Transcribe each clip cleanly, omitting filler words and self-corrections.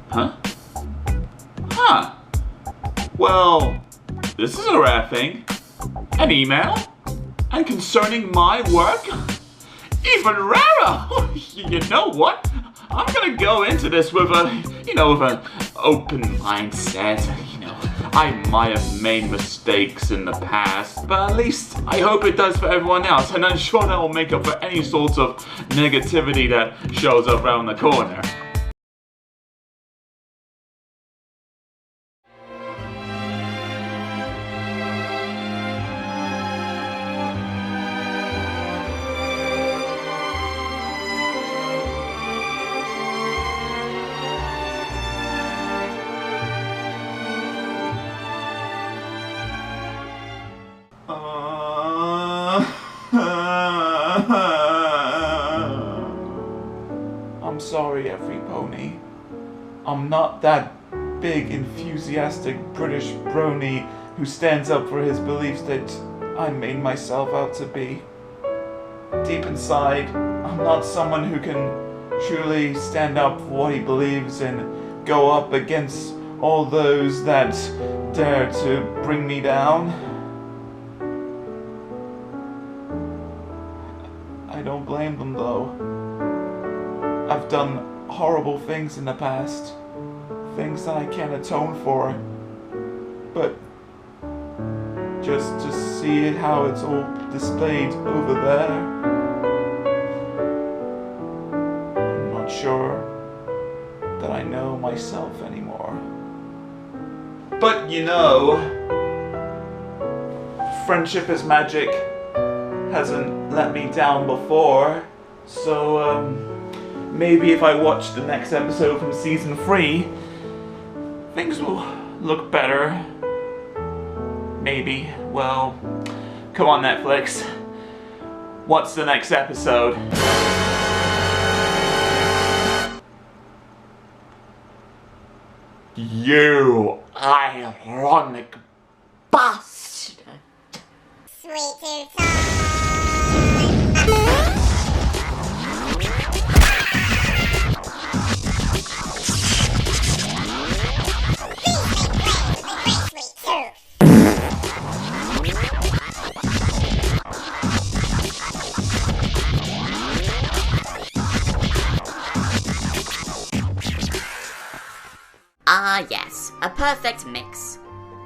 Huh? Huh. Well, this is a rare thing. An email? And concerning my work? Even rarer! You know what? I'm gonna go into this with with an open mindset. I might have made mistakes in the past, but at least I hope it does for everyone else, and I'm sure that will make up for any sorts of negativity that shows up around the corner. I'm sorry, every pony. I'm not that big, enthusiastic British brony who stands up for his beliefs that I made myself out to be. Deep inside, I'm not someone who can truly stand up for what he believes and go up against all those that dare to bring me down. I don't blame them though. I've done horrible things in the past. Things that I can't atone for. But just to see it how it's all displayed over there, I'm not sure that I know myself anymore. But friendship is magic. Hasn't let me down before, so maybe if I watch the next episode from season 3, things will look better. Maybe. Well, come on Netflix. What's the next episode? You ironic bastard. Sweet tooth time. Ah yes, a perfect mix.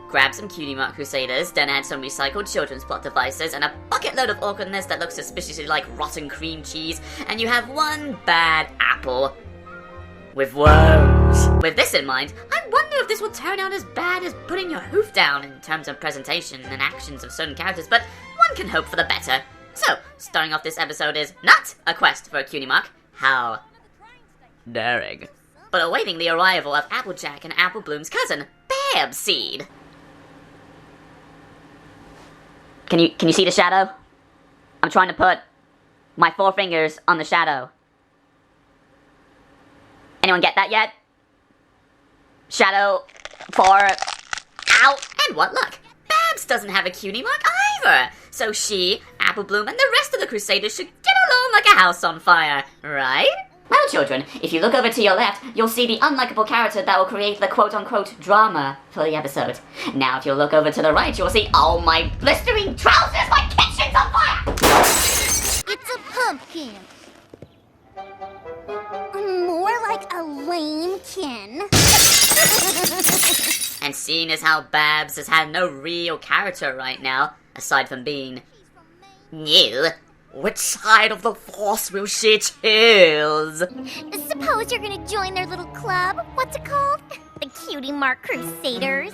Grab some Cutie Mark Crusaders, then add some recycled children's plot devices and a bucket load of awkwardness that looks suspiciously like rotten cream cheese, and you have one bad apple with woes. With this in mind, I wonder if this will turn out as bad as putting your hoof down in terms of presentation and actions of certain characters, but one can hope for the better. So, starting off this episode is not a quest for a Cutie Mark. How daring. But awaiting the arrival of Applejack and Apple Bloom's cousin, Babseed. Can you see the shadow? I'm trying to put my 4 fingers on the shadow. Anyone get that yet? Shadow 4. Ow! And what luck! Babs doesn't have a Cutie Mark either! So she, Apple Bloom, and the rest of the Crusaders should get along like a house on fire, right? Well, children, if you look over to your left, you'll see the unlikable character that will create the quote-unquote drama for the episode. Now, if you look over to the right, you'll see, oh my blistering trousers, my kitchen's on fire! It's a pumpkin. More like a lame-kin. And seeing as how Babs has had no real character right now, aside from being new, which side of the Force will she choose? Suppose you're gonna join their little club. What's it called? The Cutie Mark Crusaders.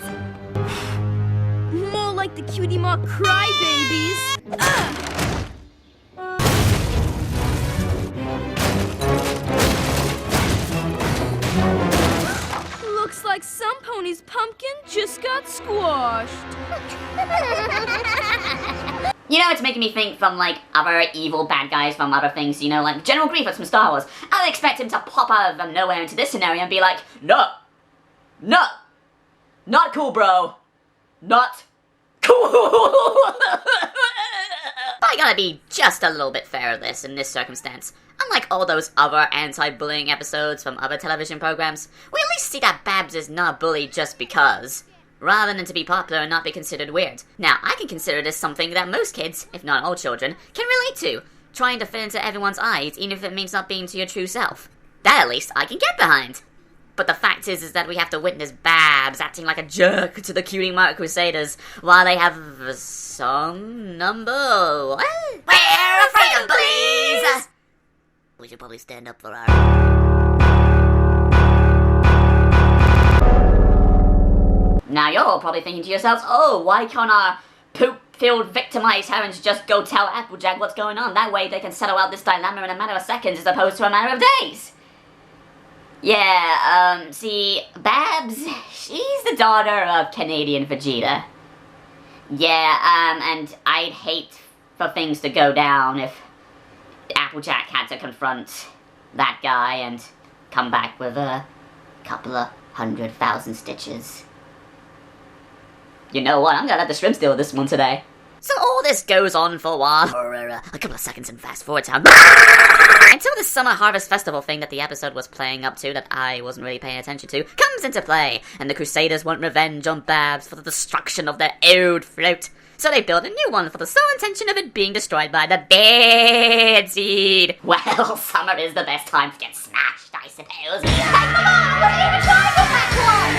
More like the Cutie Mark Crybabies. Looks like some pony's pumpkin just got squashed. It's making me think from, other evil bad guys from other things, like General Griffon from Star Wars. I would expect him to pop out of nowhere into this scenario and be like, no, not cool, bro. Not cool. I gotta be just a little bit fair of this in this circumstance. Unlike all those other anti-bullying episodes from other television programs, we at least see that Babs is not bullied just because, rather than to be popular and not be considered weird. Now, I can consider this something that most kids, if not all children, can relate to, trying to fit into everyone's eyes, even if it means not being to your true self. That at least I can get behind. But the fact is that we have to witness Babs acting like a jerk to the Cutie Mark Crusaders while they have song number what? We're afraid of bullies! We should probably stand up for our... Now you're all probably thinking to yourselves, oh, why can't our poop-filled victimized herons just go tell Applejack what's going on? That way they can settle out this dilemma in a matter of seconds as opposed to a matter of days. Yeah, see, Babs, she's the daughter of Canadian Vegeta. Yeah, and I'd hate for things to go down if Applejack had to confront that guy and come back with a couple of 100,000 stitches. You know what, I'm gonna let the shrimps deal with this one today. So all this goes on for a while, for a couple of seconds in fast forward time, until the Summer Harvest Festival thing that the episode was playing up to that I wasn't really paying attention to comes into play, and the Crusaders want revenge on Babs for the destruction of their old float. So they build a new one for the sole intention of it being destroyed by the bad seed. Well, summer is the best time to get smashed, I suppose.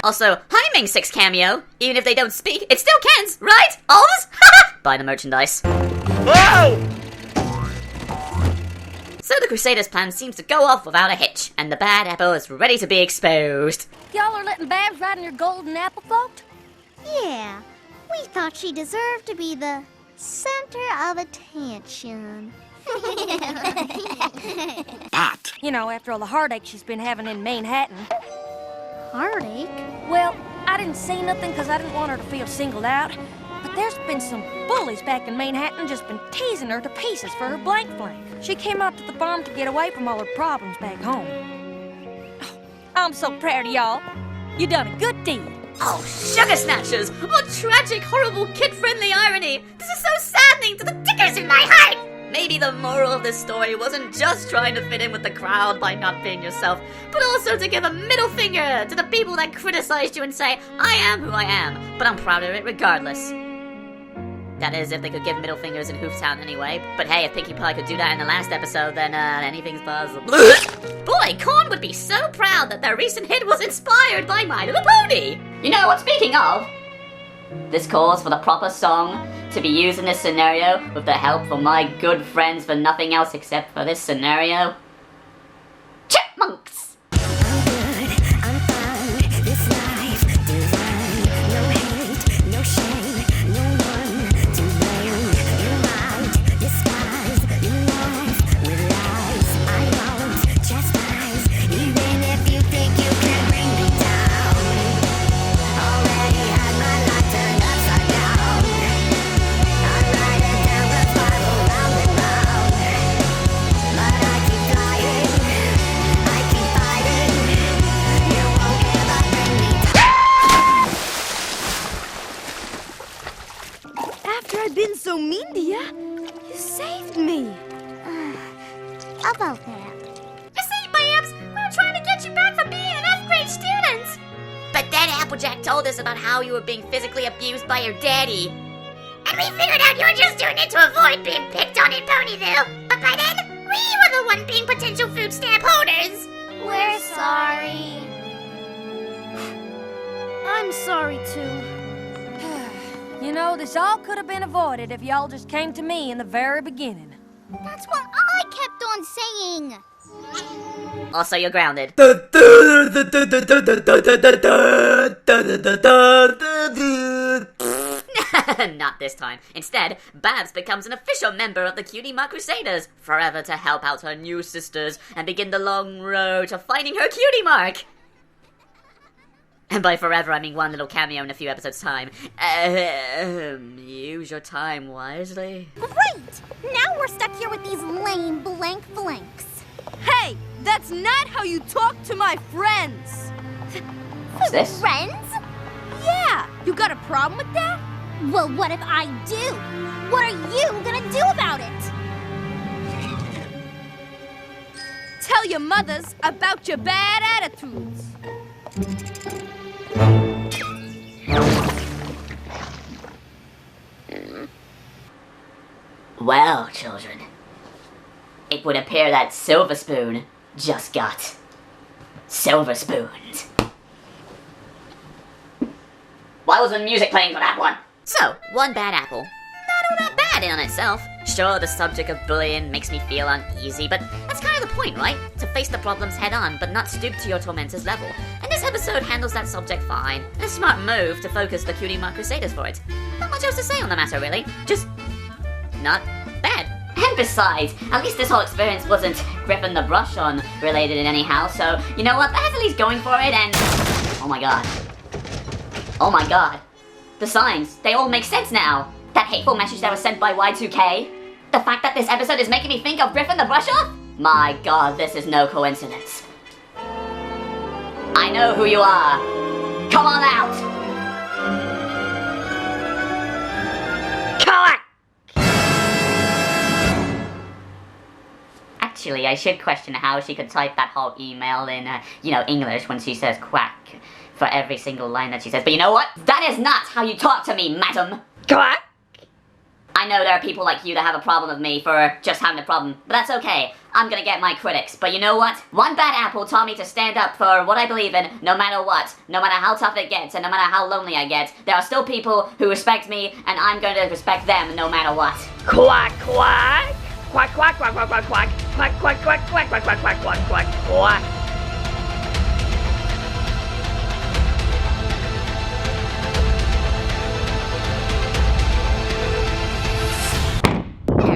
Also, Honey 6 cameo. Even if they don't speak, it still counts, right? Always? Buy the merchandise. Whoa! So the Crusaders' plan seems to go off without a hitch, and the bad apple is ready to be exposed. Y'all are letting Babs ride in your golden apple float? Yeah, we thought she deserved to be the center of attention. But You know, after all the heartache she's been having in Manhattan. Heartache? Well, I didn't say nothing because I didn't want her to feel singled out. But there's been some bullies back in Manhattan just been teasing her to pieces for her blank. She came out to the farm to get away from all her problems back home. Oh, I'm so proud of y'all. You done a good deed. Oh, sugar snatchers! What tragic, horrible, kid-friendly irony! This is so saddening to the dickers in my heart! Maybe the moral of this story wasn't just trying to fit in with the crowd by not being yourself, but also to give a middle finger to the people that criticized you and say, I am who I am, but I'm proud of it regardless. That is, if they could give middle fingers in Hooftown anyway. But hey, if Pinkie Pie could do that in the last episode, then anything's possible. Boy, Corn would be so proud that their recent hit was inspired by My Little Pony! You know what, speaking of, this calls for the proper song to be used in this scenario with the help from my good friends for nothing else except for this scenario. Chipmunks! I've been so mean to you. You saved me. About that. You see, Babs, we were trying to get you back for being an F-grade student. But then Applejack told us about how you were being physically abused by your daddy. And we figured out you were just doing it to avoid being picked on in Ponyville. But by then, we were the one being potential food stamp holders. We're sorry. I'm sorry, too. You know, this all could have been avoided if y'all just came to me in the very beginning. That's what I kept on saying. Also, you're grounded. Not this time. Instead, Babs becomes an official member of the Cutie Mark Crusaders, forever to help out her new sisters and begin the long road to finding her Cutie Mark. And by forever, I mean one little cameo in a few episodes' time. Use your time wisely. Great! Now we're stuck here with these lame blanks. Hey, that's not how you talk to my friends. What's this? Friends? Yeah, you got a problem with that? Well, what if I do? What are you gonna do about it? Tell your mothers about your bad attitudes. Well, children, it would appear that Silver Spoon just got silver spooned. Why wasn't music playing for that one? So, one bad apple. Not all that bad in on itself. Sure, the subject of bullying makes me feel uneasy, but that's kind of the point, right? To face the problems head on, but not stoop to your tormentor's level. And this episode handles that subject fine. And a smart move to focus the Cutie Mark Crusaders for it. Not much else to say on the matter, really. Just not bad. And besides, at least this whole experience wasn't Griffon the Brush-Off related in anyhow, so you know what? That's at least going for it, and oh my god. Oh my god. The signs, they all make sense now. That hateful message that was sent by Y2K. The fact that this episode is making me think of Griffon the Brush-Off? My god, this is no coincidence. I know who you are. Come on out! Quack! Actually, I should question how she could type that whole email in, English when she says quack for every single line that she says. But you know what? That is not how you talk to me, madam. Quack! I know there are people like you that have a problem with me for just having a problem, but that's okay. I'm gonna get my critics. But you know what? One bad apple taught me to stand up for what I believe in, no matter what. No matter how tough it gets, and no matter how lonely I get. There are still people who respect me, and I'm going to respect them no matter what. Quack, quack! Quack, quack, quack, quack, quack, quack. Quack, quack, quack, quack, quack, quack, quack, quack, quack, quack.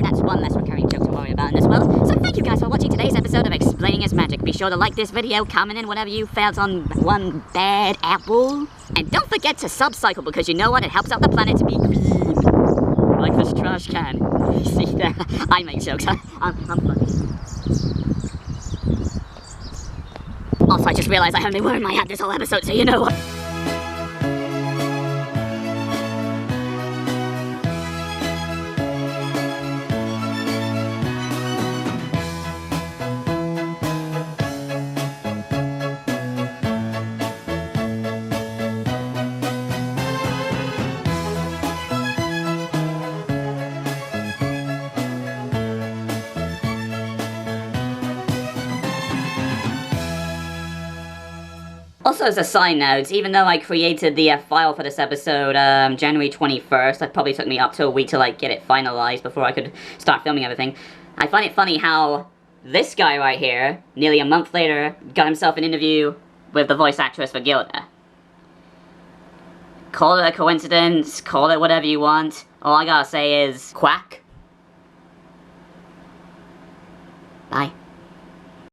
That's one less recurring joke to worry about in this world. So thank you guys for watching today's episode of Explaining His Magic. Be sure to like this video, comment in whatever you felt on one bad apple. And don't forget to sub-cycle, because you know what? It helps out the planet to be green. Like this trash can. See there? I make jokes. I'm funny. Also, I just realized I only worn my hat this whole episode, so you know what? Also, as a side note, even though I created the file for this episode January 21st, it probably took me up to a week to get it finalized before I could start filming everything. I find it funny how this guy right here, nearly a month later, got himself an interview with the voice actress for Gilda. Call it a coincidence, call it whatever you want. All I gotta say is, quack. Bye.